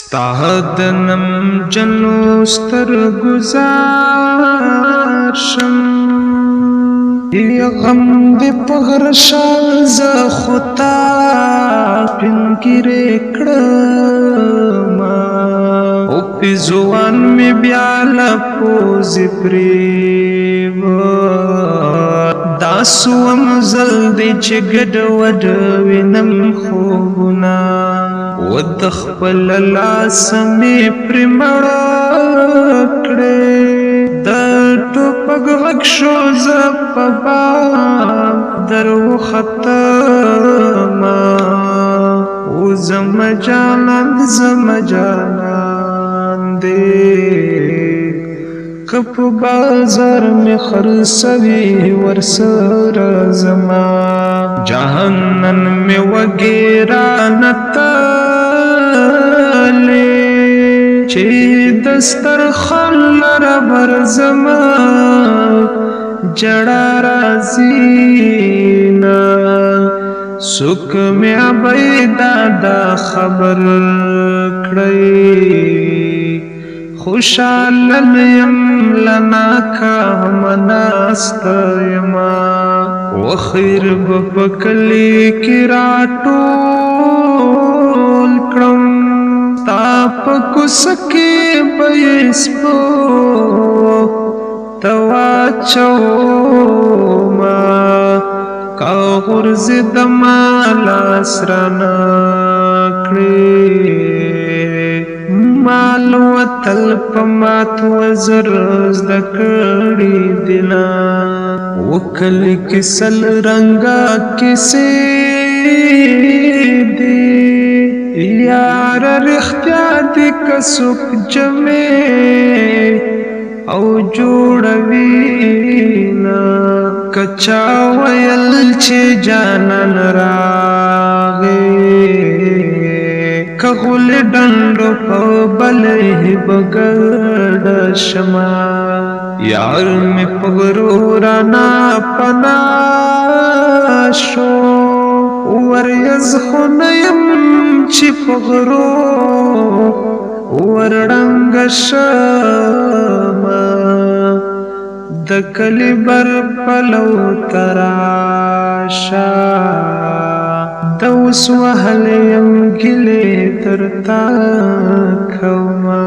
ستادنم جنو ستر گزار شم غم دی پغر شاز خطا پنگیره کڑما او پی زوان می بیالا پوزی پریوار داسو امزل دی چه گد ود وینم خوبنا ودخپل لاس می پرمڑکڑے ټوپک غږ شو زه په بام در وختمه او زما جانان دی که په بازار مې خرڅوي ورسره زما جهنم مې وګرانه تلې چې دسترخوان لره برزما جړه راځي نه څوک مې ابۍ دا خبر کړی خوشاله یم له ناکامه ناسته یمه وخیر به په کلي کې راټول کړم تا په کوڅه کې به یې سپو ته واچومه که غورځېدمه لاس رانه کړې مال وتل په مات وزر زده کړي دینه وکلي کې سل رنګه کیسې دي یار رښتیا دي که څوک جمع او جوړوي نه که چا ویل چې جانان راغی که غولې ډنډو په بلې به ګډه شمه یار مې په غرو رانا پناه شو وریځ خو نه یم چې په غرو ورړنګ شمه د کلي بر پلو تراشه د اوس وهلی یم ګیلې درته کومه